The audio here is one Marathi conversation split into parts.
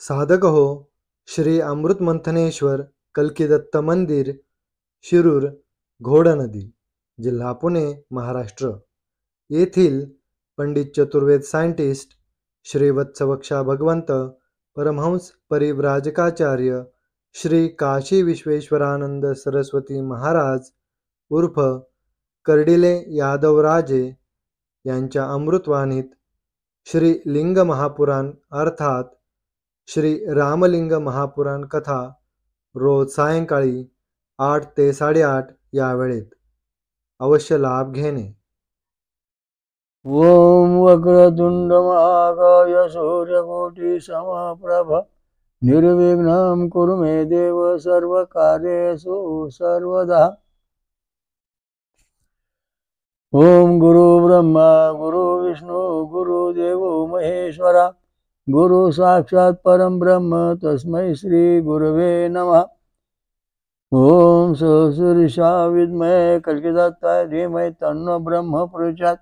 साधक हो श्री अमृत मंथनेश्वर कल्किदत्त मंदिर, शिरूर, घोडनदी, जिल्हा पुणे, महाराष्ट्र येथील पंडित चतुर्वेद सायंटिस्ट श्री वत्सवक्षा भगवंत परमहंस परिव्राजकाचार्य श्री काशी विश्वेश्वरानंद सरस्वती महाराज उर्फ कर्डिले यादवराजे यांच्या अमृतवाणीत श्री लिंग महापुराण अर्थात श्री रामलिंग महापुराण कथा रोज सायंकाळी 8 ते 8:30 या वेळेत अवश्य लाभ घेणे. ओम वक्रतुंड महाकाय सूर्यकोटि समप्रभ निर्विघ्नं कुरु मे देव सर्वकार्येषु सर्वदा. ओम गुरु ब्रह्मा गुरु विष्णु गुरु देवो महेश्वरा गुरु साक्षात् परम ब्रह्म तस्मै श्री गुरवे नमः. ओम सहस्रशीर्षा विद्महे कल्किदत्ताय धीमहि तन्नो ब्रह्म प्रचोदयात्.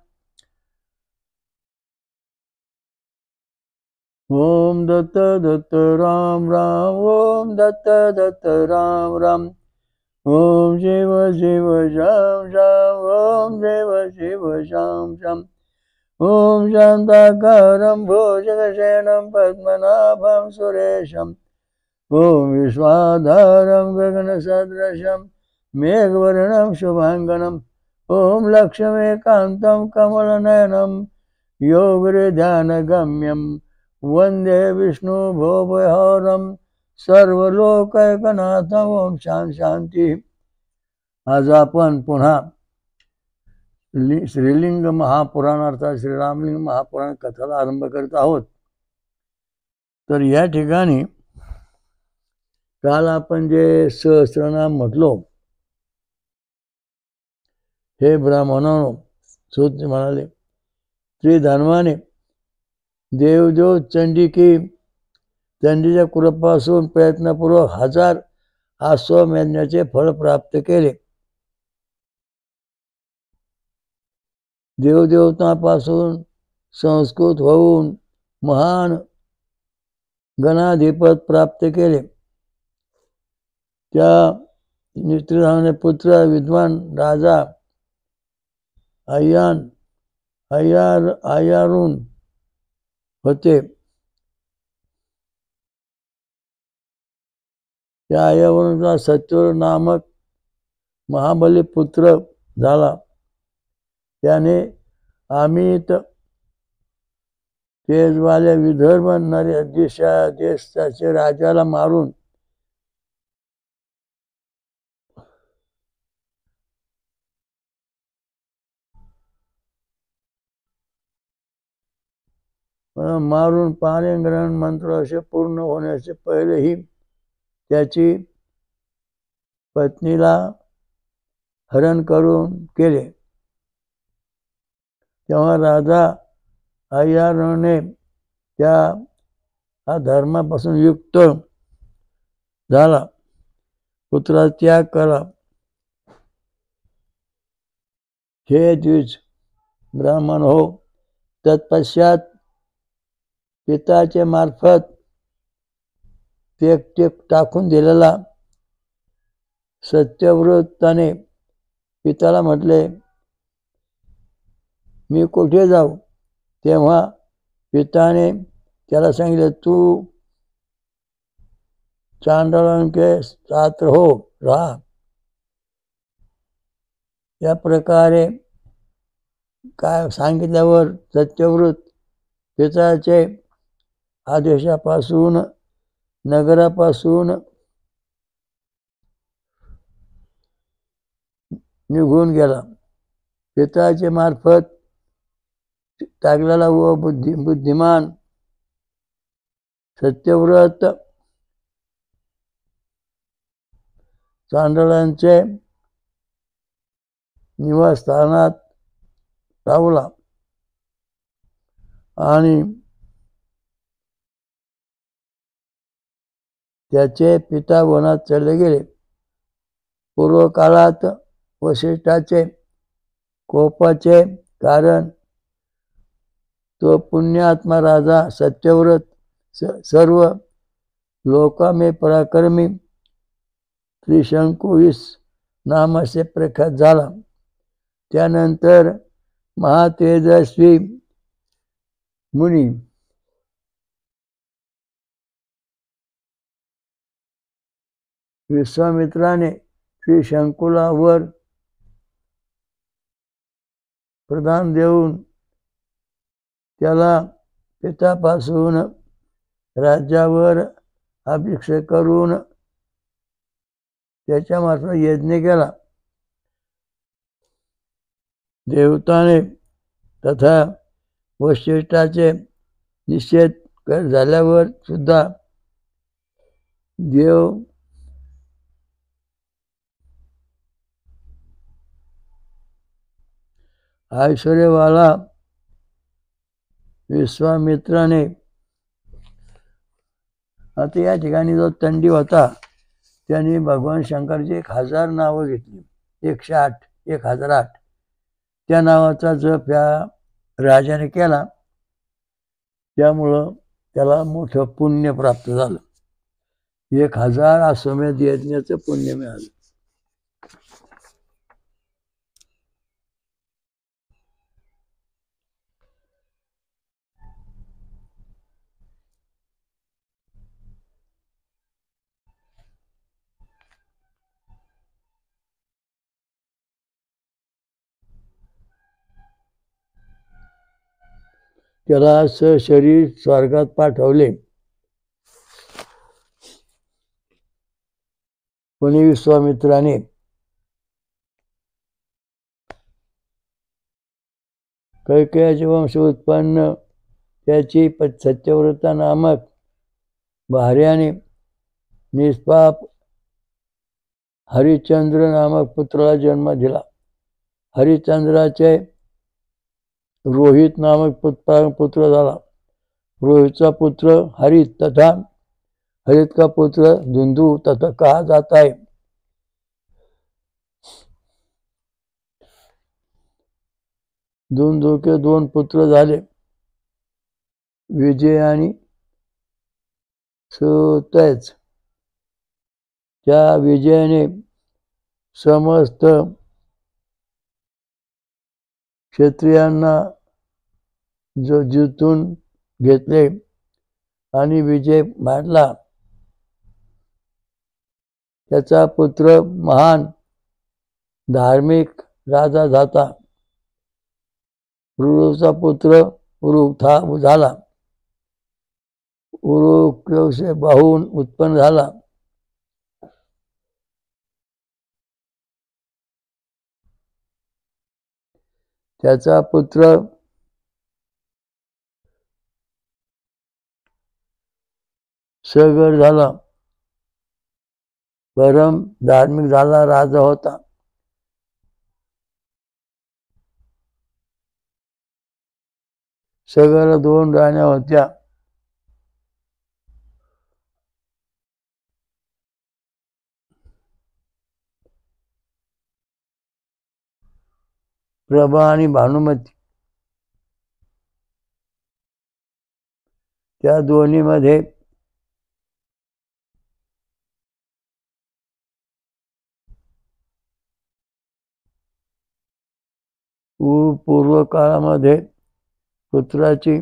ओम दत्त दत्त राम राम ओम दत्त दत्त राम राम ओम शिव शिव श्याम श्याम ओम शिव शिव श्याम श्याम ओम शांताकारं भुजगशयनं पद्मनाभं सुरेशं ओम विश्वाधारं गगनसदृशं मेघवर्णं शुभांगनं ओम लक्ष्मीकान्तं कमलनयनं योगहृद्यानगम्यं वंदे विष्णु भवभयहरं सर्वलोकैकनाथं. ओम शांती. आज आपण पुन्हा श्रीलिंग महापुराण अर्थात श्रीरामलिंग महापुराण कथेला आरंभ करत आहोत. तर या ठिकाणी काल आपण जे सहस्रनाम म्हटलो, हे ब्राह्मणांनो, सूत म्हणाले, त्रिधर्माने देवदेव चंडीच्या कृपेपासून प्रयत्नपूर्वक 1000 अश्वमेधाचे फळ प्राप्त केले. देवदेवतांपासून संस्कृत होऊन महान गणाधिपत प्राप्त केले. त्या त्रिधर्माने पुत्र विद्वान राजा अय्यारून होते. त्या अय्यावरूनचा सत्यवर नामक महाबली पुत्र झाला. त्याने अमित तेजवाल्या विदर्भ देशाचे राजाला मारून पाणिग्रहण मंत्र असे पूर्ण होण्याचे पहिलेही त्याची पत्नीला हरण करून केले. तेव्हा राजा अय्यारने त्या धर्मापासून युक्त झाला, पुत्राचा त्याग केला. हे द्विज ब्राह्मण हो, तत्पश्चात पिताचे मार्फत ते टाकून दिलेला सत्यव्रताने पिताला म्हटले, मी कुठे जाऊ? तेव्हा पिताने त्याला सांगितले, तू चांडाळांके छात्र हो राहा. या प्रकारे काय सांगितल्यावर सत्यव्रत पिताचे आदेशापासून नगरापासून निघून गेला. पिताचे मार्फत टाकलेला व बुद्धिमान सत्यव्रत चांडळांचे निवासस्थानात राहुला आणि त्याचे पिता वनात चढले गेले. पूर्वकाळात वशिष्ठाचे कोपाचे कारण तो पुण्यात्मा राजा सत्यव्रत सर्व लोकामे पराक्रमी त्रिशंकुवीस नामासे प्रख्यात झाला. त्यानंतर महातेजस्वी मुनी विश्वामित्राने त्रिशंकुला वर प्रदान देऊन त्याला पित्यापासून राज्यावर अभिषेक करून त्याच्यामार्फत यज्ञ केला. देवताने तथा वशिष्ठाचे निषेध झाल्यावर सुद्धा देव ऐश्वर्यवाला विश्वामित्राने आता या ठिकाणी जो तंडी होता त्यांनी भगवान शंकरची 1000 नावं घेतली. 1008 त्या नावाचा जप या राजाने केला. त्यामुळं त्याला मोठं पुण्य प्राप्त झालं. 1000 अश्वमेध यज्ञाचं पुण्य मिळालं. त्याला सशरीर स्वर्गात पाठवले. कोणी? विश्वामित्राने. कैकेयाचे वंश उत्पन्न त्याची सत्यव्रता नामक भार्याने निष्पाप हरिश्चंद्र नामक पुत्राला जन्म दिला. हरिश्चंद्राचे रोहित नामक पुत्र झाला. रोहितचा पुत्र हरित तथा हरित का पुत्र धुंधु तथा कहा जाता है. धुंधु के 2 पुत्र झाले, विजय आणि सुतेज. त्या विजयाने समस्त क्षत्रियांना जिंकून घेतले आणि विजय मांडला. त्याचा पुत्र महान धार्मिक राजा झाला. उरुचा पुत्र उरुक झाला. उरुकसे बाहून उत्पन्न झाला. त्याचा पुत्र सगर झाला. परम धार्मिक झाला राजा होता. सगरला 2 राण्या होत्या. प्रभा आणि भानुमती. त्या दोन्हीमध्ये पूर्व काळामध्ये पुत्राची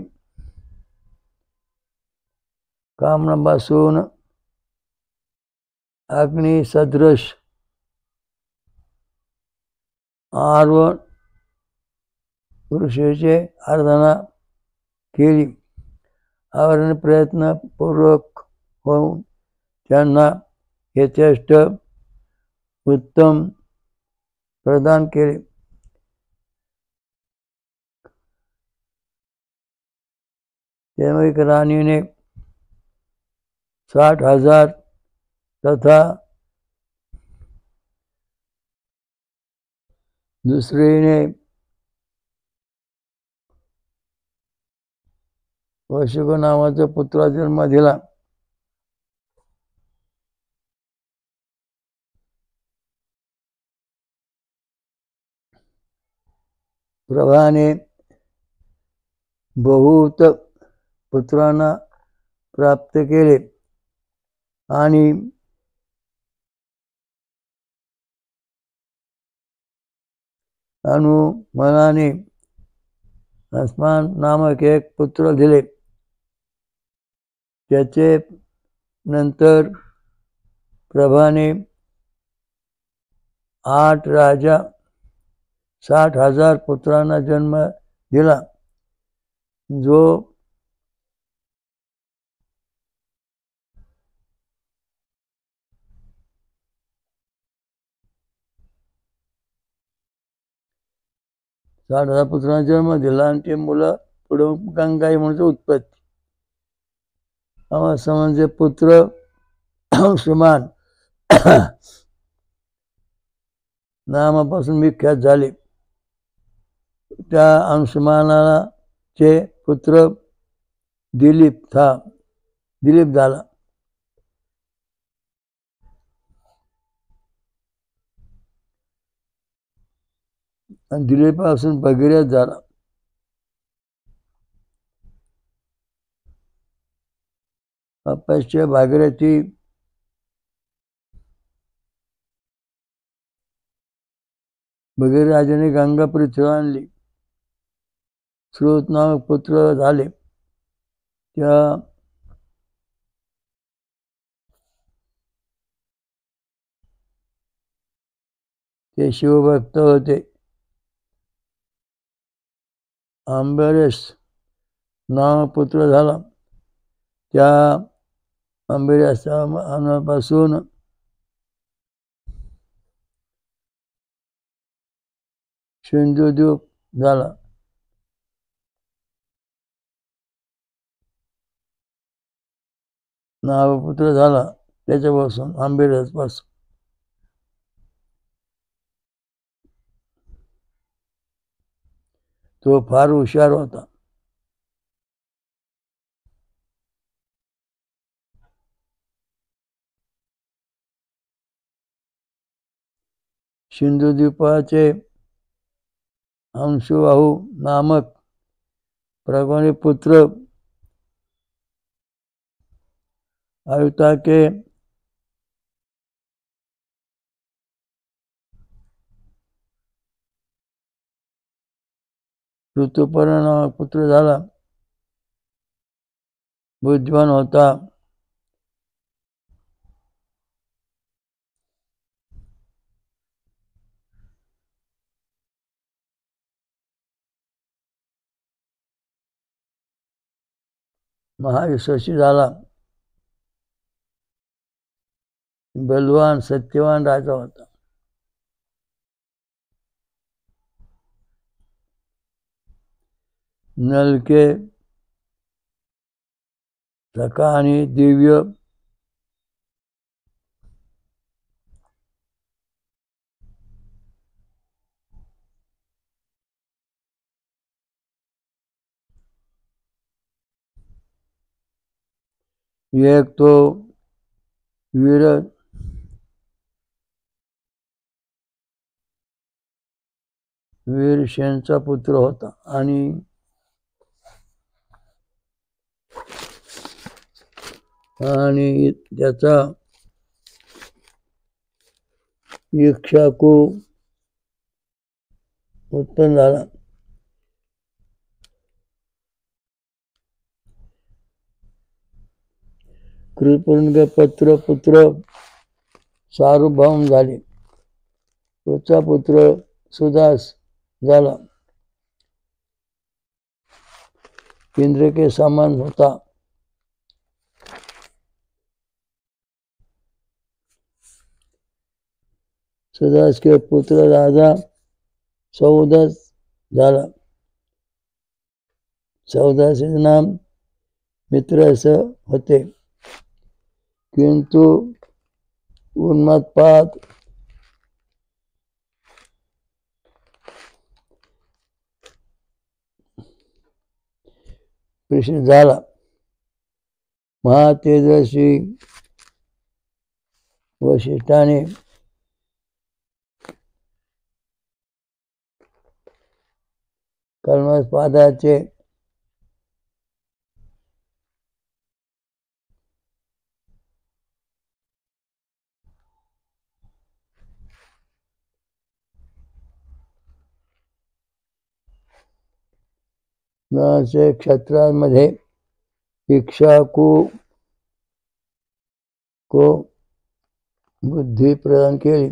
कामनापासून अग्नि सदृश आर्व ऋषीचे आराधना केली. आवरण प्रयत्न पूर्वक होऊन त्यांना यथेष्ट उत्तम प्रदान केले. त्यामुळे राणीने 60,000 तथा दुसरीने वशिक नावाचा पुत्र जन्म दिला. प्रभाने बहुत पुत्रांना प्राप्त केले. आणि अनुमनाने अस्मान नामक एक पुत्र दिले. त्याचे नंतर प्रभाने 8 राजा 60,000 पुत्रांना जन्म दिला. जो पुत्रांना जन्म दिला आणि ते मुलं पुढे गंगाई म्हणजे उत्पत्ती. म्हणजे पुत्र अंशुमान नामापासून विख्यात झाले. त्या अंशुमानाचे पुत्र दिलीप झाला. आणि दिलीपासून भगीरथ झाला. अपश्य भागीरथी भगीरथ राजाने गंगा पृथ्वी आणली. स्रोत नामक पुत्र झाले. ते शिवभक्त होते. अंबरीश नामक पुत्र झाला. त्या अंबरीशापासून सिंधुद्वीप झाला. नामपुत्र झाला त्याच्यापासून अंबरीश पासून. तो फार हुशार होता. सिंधुद्वीपाचे अंशुबाहू नामक प्रभाने पुत्र आयुता के ऋतुपर्ण नामक पुत्र झाला. बुद्धिमान होता. महायशस्वी झाला. बलवान सत्यवान राजा होता. नल के सखा आणि दिव्य एक तो वीरसेनचा पुत्र होता आणि त्याचा इक्ष्वाकू उत्पन्न झाला. कृतपुंग पुत्र सार्वभौम झाले. त्याचा पुत्र सुदास झाला. इंद्र के समान होता. सुदास के पुत्र राजा सौदास झाला. सौदाचे नाम मित्र असं होते. किंतु उन्मादपात प्रश्न झाला. महातेजस्वी वशिष्ठाने कल्मषपादाचे असे क्षत्रामध्ये इक्ष्वाकु को बुद्धी प्रदान केली.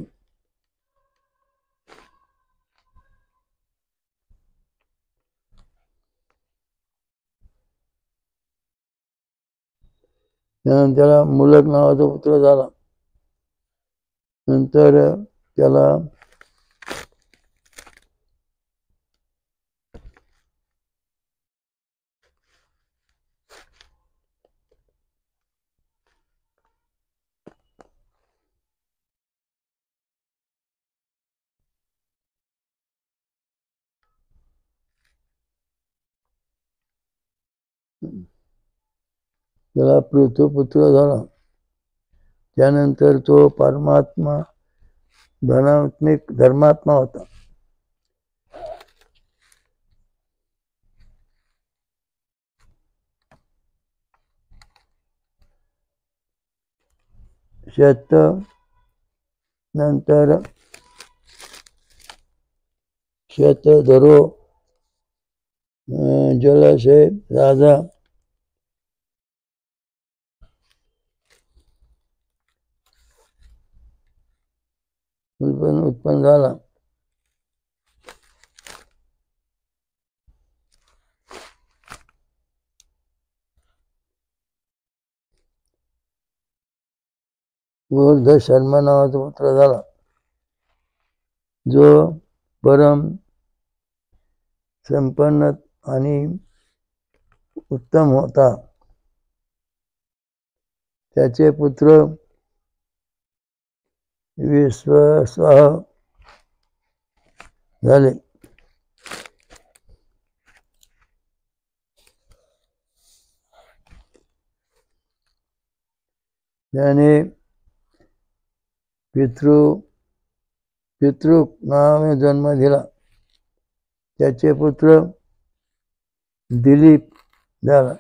त्यानंतर त्याला मुलक नावाचा पुत्र झाला. नंतर त्याला पृथुपुत्र झाला. त्यानंतर तो परमात्मा धर्मात्मा होता. नंतर शतधरो जलाशय राजा उत्पन्न झाला. गोवर्ध शर्मा नावाचा पुत्र झाला, जो परम संपन्न आणि उत्तम होता. त्याचे पुत्र विश्वासह झाले. त्याने पितृ नावाने जन्म दिला. त्याचे पुत्र दिलीप झाला.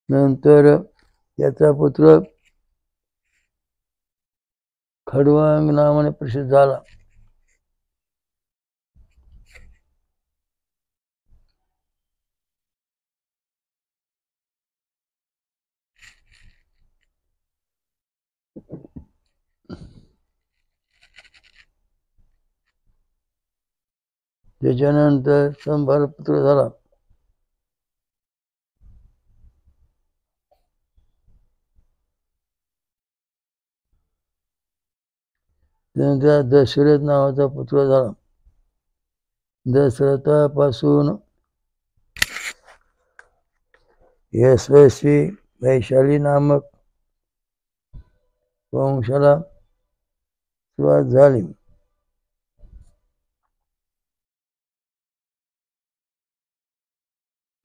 नंतर त्याचा पुत्र खडवांग नावाने प्रसिद्ध झाला. त्याच्यानंतर संभार पुत्र झाला. त्यानंतर दशरथ नावाचा पुत्र झाला. दशरथापासून यशस्वी वैशाली नामक वंशाला सुरुवात झाली.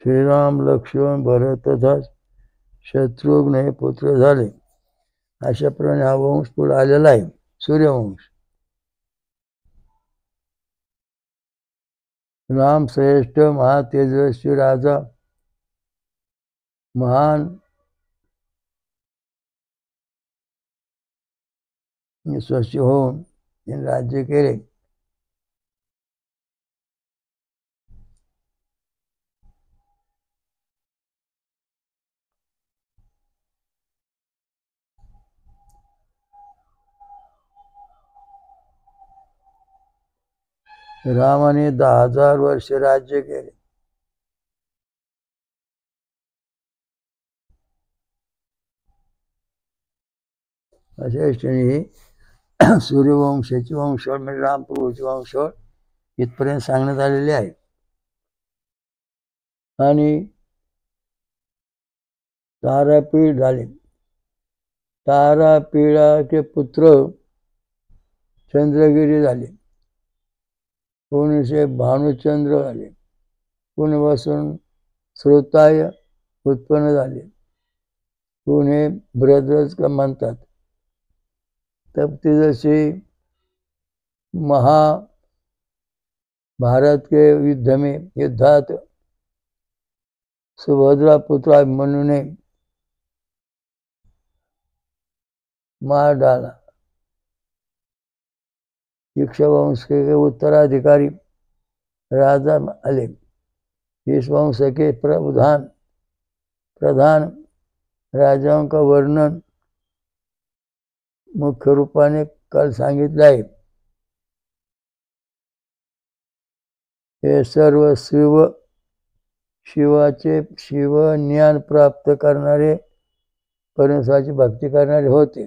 श्रीराम, लक्ष्मण, भरत तथा शत्रुघ्न हे पुत्र झाले. अशाप्रमाणे हा वंश पुढे आलेला आहे, सूर्यवंश. राम श्रेष्ठ महातेजस्वी राजा, महान यशस्वी होऊन राज्य केले. रामाने 10,000 वर्ष राज्य केले. अशा क्षणी सूर्यवंशाची वंशवळ म्हणजे रामप्रभूची वंशवळ इथपर्यंत सांगण्यात आलेली आहे. आणि तारापीड झाले. तारापीडाचे पुत्र चंद्रगिरी झाले. पुण्याचे भानुचंद्र झाले. पुण्यापासून श्रोताय उत्पन्न झाले. पुणे ब्रदर्स का म्हणतात. तब जैसे भारत के युद्धात सुभद्रा पुत्र अभिमन्यु ने मार डाला. इक्ष्वावंश के उत्तराधिकारी राजा आले. इस वंश के प्रधान राजाओं का वर्णन मुख्य रूपाने काल सांगितले आहे. हे सर्व शिवाचे शिवज्ञान प्राप्त करणारे परमेश्वराची भक्ती करणारे होते.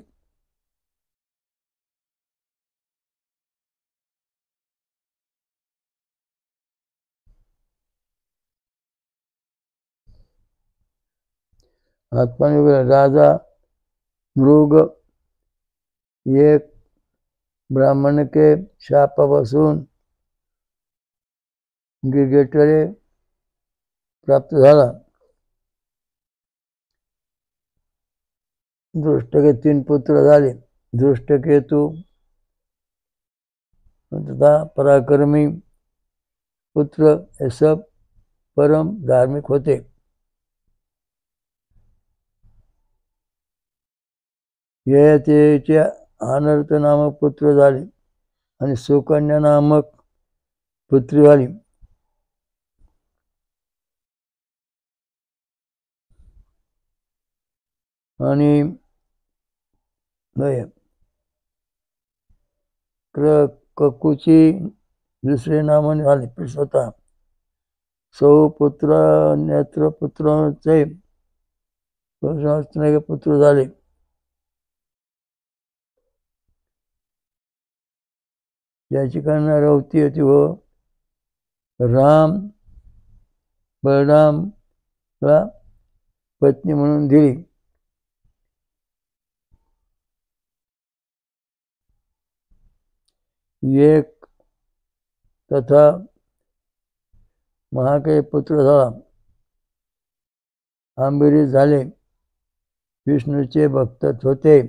राजा मृग एक ब्राह्मण के शापापासून गिरगिटले प्राप्त झाला. दृष्टके 3 पुत्र झाले. दृष्टकेतू तथा पराक्रमी पुत्र हे सब परम धार्मिक होते. ययातीचे अनर्थ नामक पुत्र झाले आणि सुकन्या नामक पुत्री झाली. आणि ककुची दुसरे नामाने झाले. स्वतः सौपुत्र नेत्रपुत्रांचे पुत्र झाले. ज्याची कन्या रवती होती व राम बलरामला पत्नी म्हणून दिली. एक तथा महाके पुत्र झाला. अंबरीश झाले. विष्णूचे भक्त होते.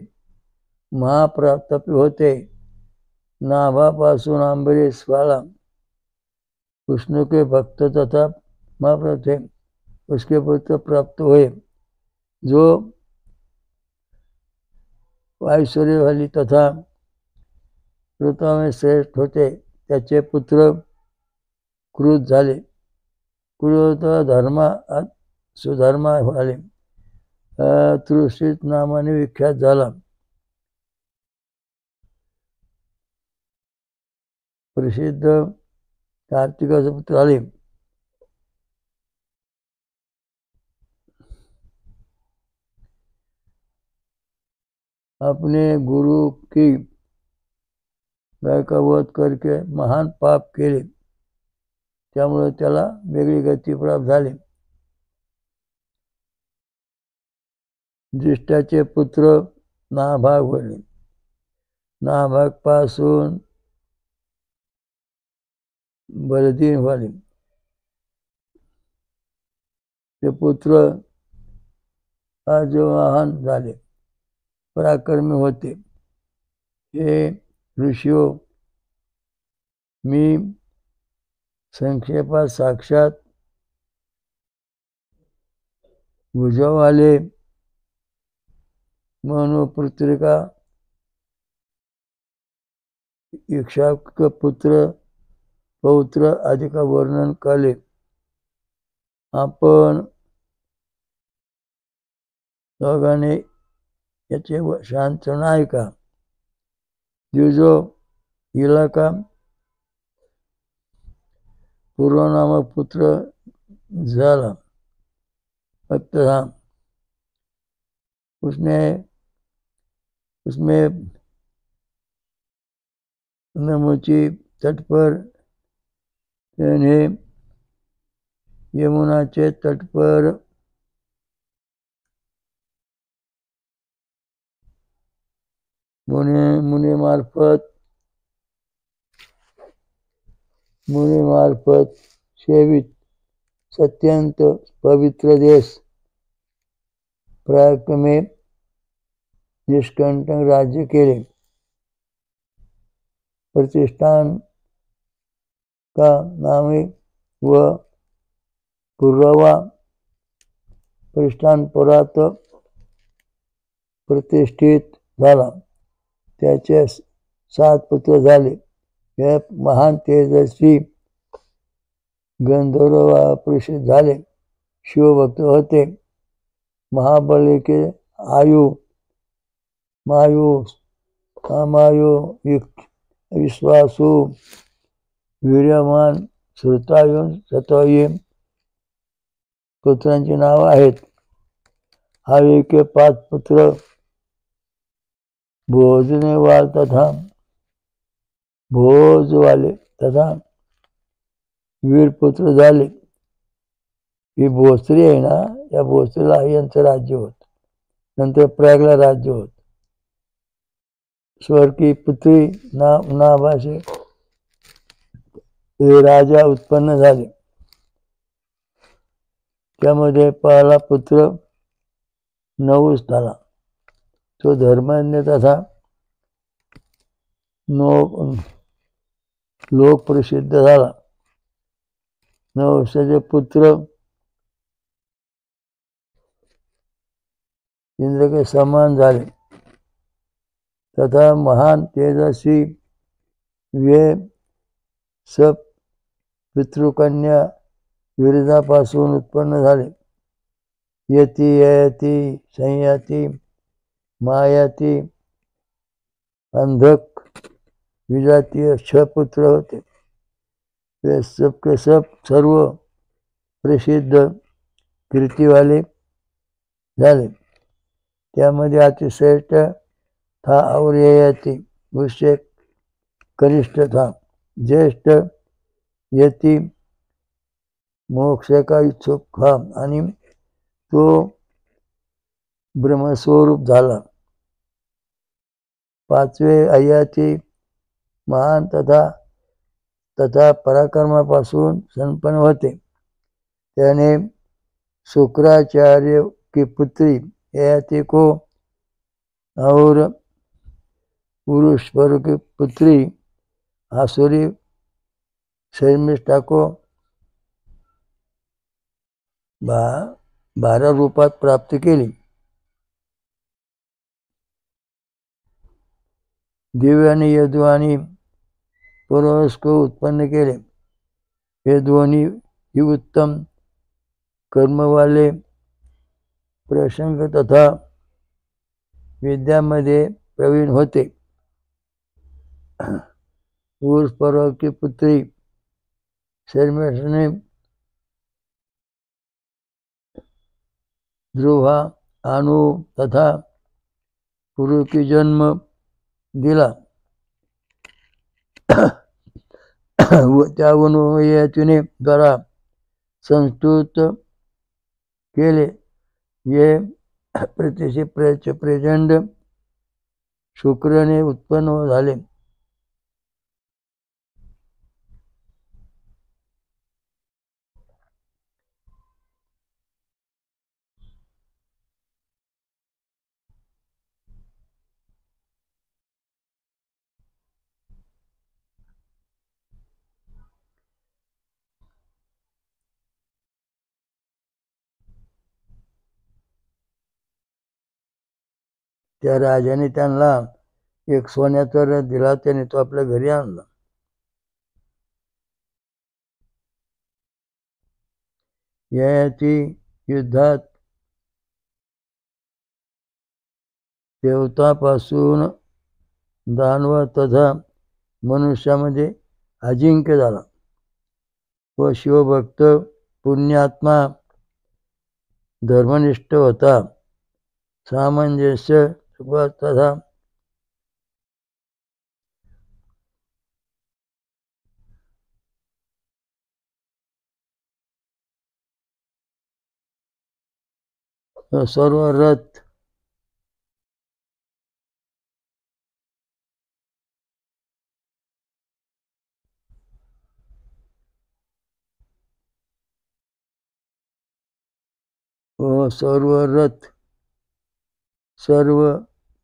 महाप्रतापी होते. नाभापासून अंबरीश वाला विष्णु के भक्त तथा महाप्रताप थे. उसके पुत्र प्राप्त हुए जो ऐश्वर्यशाली तथा ऋतु में श्रेष्ठ होते. त्याचे पुत्र क्रुद्ध झाले. क्रुद्ध सुधर्मा झाले. तृषित नामाने विख्यात झाला. प्रसिद्ध कार्तिकाचे पुत्र आले. अपने गुरु की गाय का वध करके महान पाप केले. त्यामुळे त्याला वेगळी गती प्राप्त झाली. ज्येष्ठाचे पुत्र नाभाग होते. नाभाग पासून बलदीन झाले. ते पुत्र अजवाहन झाले. पराक्रमी होते. हे ऋषियो, मी संक्षेपात साक्षात भुजवाले मनुपुत्रिका इक्ष्वाक पुत्र पौत्र आदि का वर्णन केले. आपण दोघांनी याचे शांत नाही का. जो इलाका पूर्व नामक पुत्र झाला. फक्त उसमें नमुची तट पर यमुनाचे तट पर मुनि मार्फत सेवित अत्यंत पवित्र देश प्रयाग में निष्कंटक राज्य केले. प्रतिष्ठान का नाम व पुरावा प्रतिष्ठानपुरात प्रतिष्ठित झाला. त्याचे 7 पुत्र झाले. हे महान तेजस्वी गंधर्वापरिषद झाले. शिवभक्त होते. महाबलिके आयु मायू अमायू विश्वासू वीर्यमान श्रुतायू सतोयी पुत्रांची नाव आहेत. आयु के 5 पुत्र भोजवाले तथा वीरपुत्र झाले. ही भोसरी आहे ना, या भोसरीला यांचं राज्य होत. नंतर प्रयागला राज्य होत. स्वर की पुत्री नाभाषे हे राजा उत्पन्न झाले. त्यामध्ये पहिला पुत्र नहुष झाला. तो धर्मज्ञ तथा लोक प्रसिद्ध झाला. नहुषाचे पुत्र इंद्र के समान झाले. तथा महान तेजस्वी वे सब पितृकन्या विरजापासून उत्पन्न झाले. यती ययती संयती मायाती अंधक विजातीय 6 पुत्र होते. वे सबके सब सर्व प्रसिद्ध कीर्तीवाले झाले. त्यामध्ये अतिश्रेष्ठ था और ययाती उससे कनिष्ठ था. ज्येष्ठ यती मोक्ष का इच्छुक था आणि तो ब्रह्मस्वरूप झाला. 5वे अयती महान तथा पराक्रमापासून संपन्न होते. त्याने शुक्राचार्य की पुत्री ययाति को और पुरुषवर की पुत्री आसुरी शर्मिष्ठा को 12 रूपात प्राप्त केली. दिव्य आणि यदु आणि पुरुष को उत्पन्न केले. हे दोन्ही ही उत्तम कर्मवाले प्रसंग तथा विद्यामध्ये प्रवीण होते. पुरुषपर्व की पुत्री शर्मिष्ठा ध्रुवा अनु तथा पुरु की जन्म दिला. त्यावरून ययातीने द्वारा संस्तुत केले. ये प्रचंड शुक्रने उत्पन्न झाले. त्या राजाने त्यांना एक सोन्याचा रथ दिला. त्याने तो आपल्या घरी आणला. ययाती युद्धात देवतापासून दानव तथा मनुष्यामध्ये अजिंक्य झाला व शिवभक्त पुण्यात्मा धर्मनिष्ठ होता. सामंजस्य तथा सर्व रथ सर्व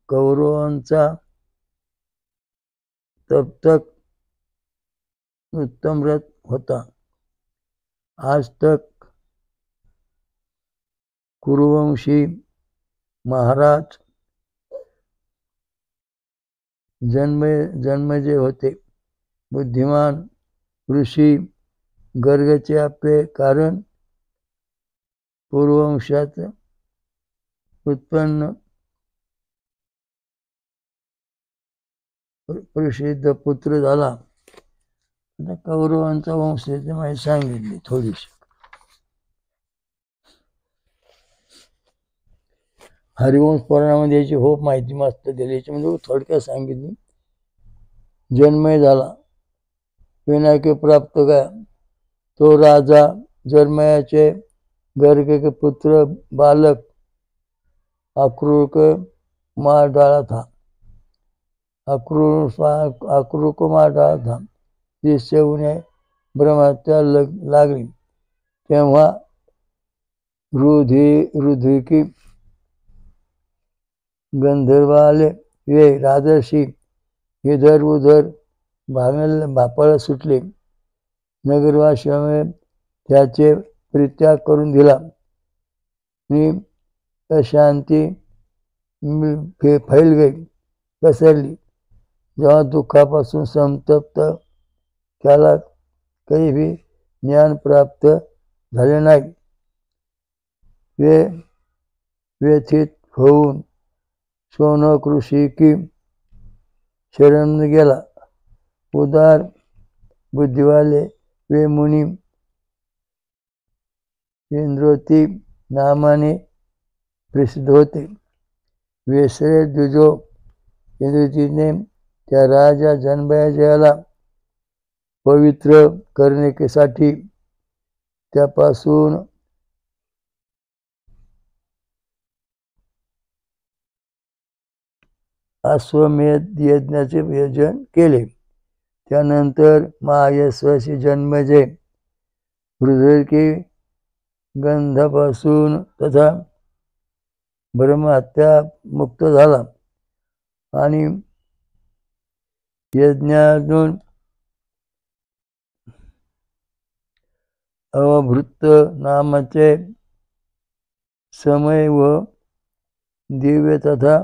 कौरवांचा तब तक उत्तम रथ होता. आज तक कुरुवंशी महाराज जन्मजे होते बुद्धिमान ऋषी गर्गचे आपले कारण पूर्ववंशात उत्पन्न प्रसिद्ध पुत्र झाला. आता कौरवांचा वंश त्याची माहिती सांगितली थोडीशी. हरिवंश पुराणामध्ये याची खूप माहिती मस्त दिली. याच्यामध्ये थोडक्यात सांगितली. जन्मय झाला, विनायक प्राप्त का, तो राजा जन्मयाचे गर्ग के पुत्र बालक अक्रूर को मार डाला था. अक्रूर को मार डाला था, जिससे उन्हें ब्रह्महत्या लागली. तेव्हा रुधि की गंधर्वाले वे राजर्षी इधर उधर भापळ सुटले. नगरवासियामुळे त्याचे परित्याग करून दिला आणि अशांती फैल गई, पसरली. जेव्हा दुःखापासून संतप्त त्याला काही भी ज्ञान प्राप्त झाले नाही. व्यथित होऊन शौनक ऋषी की शरण गेला. उदार बुद्धिवाले वे मुनी इंद्रोती नामाने प्रसिद्ध होते. वेसरे द्विजो इंद्रजीने त्या राजा जनमेजयाला पवित्र करण्यासाठी त्यापासून अश्वमेध यज्ञाचे आयोजन केले. त्यानंतर महायशस्वी जन्मेजय हृदय के गंधापासून तथा ब्रह्महत्या मुक्त झाला आणि यज्ञातून अवभृत नामाचे समय व दिव्य तथा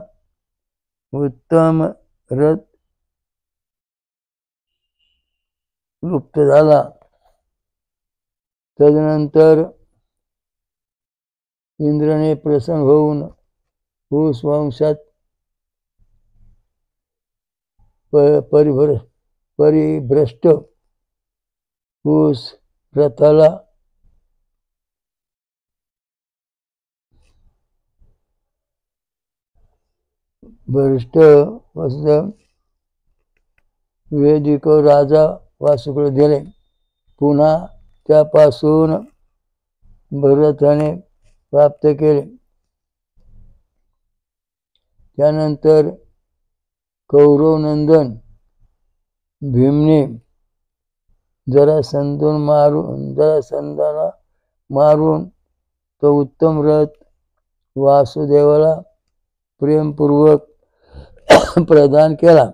उत्तम रथ लुप्त झाला. तदनंतर इंद्रने प्रसन्न होऊन उस वंशात परिभ्रष्ट उस रथाला भ्रष्ट वेदिक राजा वासुकडे दिले. पुन्हा त्यापासून भरताने प्राप्त केले. त्यानंतर कौरव नंदन भीमने जरासंधाला मारून तो उत्तम रथ वासुदेवाला प्रेमपूर्वक प्रदान केला.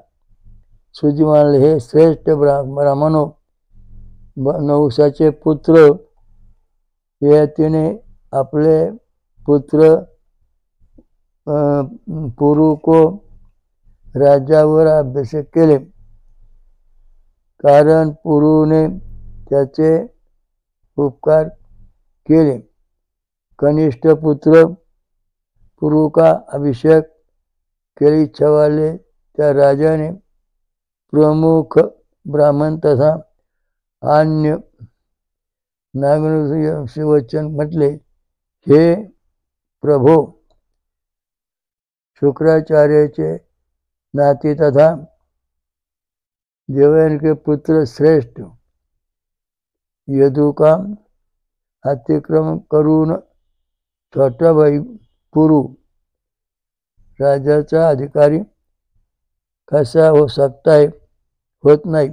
सुजी म्हणाले, हे श्रेष्ठ ब्राह्मणो, नहुषाचे पुत्र यतीने आपले पुत्र पुरु को राज्यावर अभिषेक केले. कारण पुरुने त्याचे उपकार केले. कनिष्ठ पुत्र पुरु का अभिषेक केली इच्छा वाले त्या राजाने प्रमुख ब्राह्मण तथा अन्य नागरिकांचे वचन म्हटले, हे प्रभो, शुक्राचार्याचे नाती तथा देवयान के पुत्र श्रेष्ठ यदु का अतिक्रम करून छोटा भाई पुरु राजाचा अधिकारी कसा हो सकता है, होत नाही.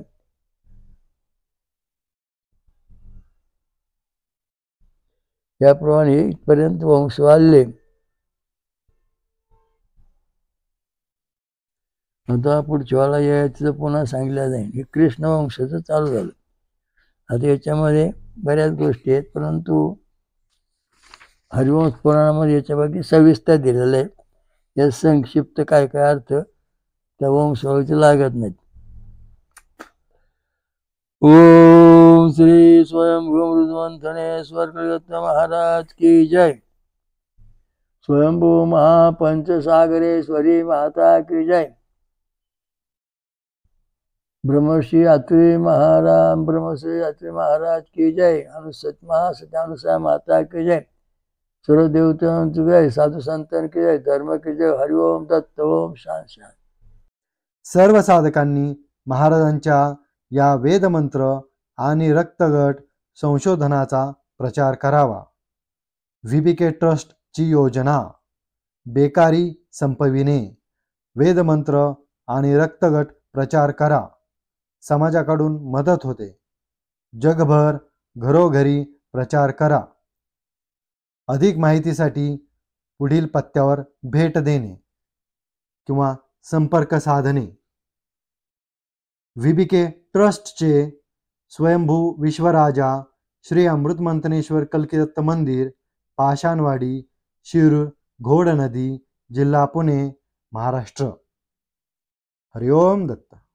याप्रमाणे इथपर्यंत वंश वाढले. आता पुढच्या वेळेला यायचं पुन्हा सांगितलं जाईल. हे कृष्ण वंशाचं चालू झालं. आता याच्यामध्ये बऱ्याच गोष्टी आहेत, परंतु हरिवंश पुराणामध्ये याच्यापैकी सविस्तर दिलेलं आहे. या संक्षिप्त काय काय अर्थ त्या वंशावळीचे लागत नाहीत. ओम श्री स्वयंभू अमृतमंथनेश्वर कलिदत्त महाराज की जय। स्वयंभू महापंचसागरेश्वरी माता की जय। ब्रह्मश्री अत्रि महाराज की जय। महासत्यानुसार माता की जय। सर्व देवताओं की जय। साधु संतन की जय। धर्म की जय। हरिओम दत्त ओम शांती। सर्व साधकांनी महाराजांच्या या वेदमंत्र आणि रक्तगट संशोधनाचा प्रचार करावा. VBK ट्रस्टची योजना बेकारी संपविणे. वेदमंत्र आणि रक्तगट प्रचार करा. समाजाकडून मदत होते. जगभर घरोघरी प्रचार करा. अधिक माहितीसाठी पुढील पत्त्यावर भेट देणे किंवा संपर्क साधणे. VBK ट्रस्टचे स्वयंभू विश्वराजा श्री अमृतमंथनेश्वर कल्किदत्त मंदिर, पाषाणवाडी, शिरूर, घोडनदी, जिल्हा पुणे, महाराष्ट्र. हरिओम दत्त.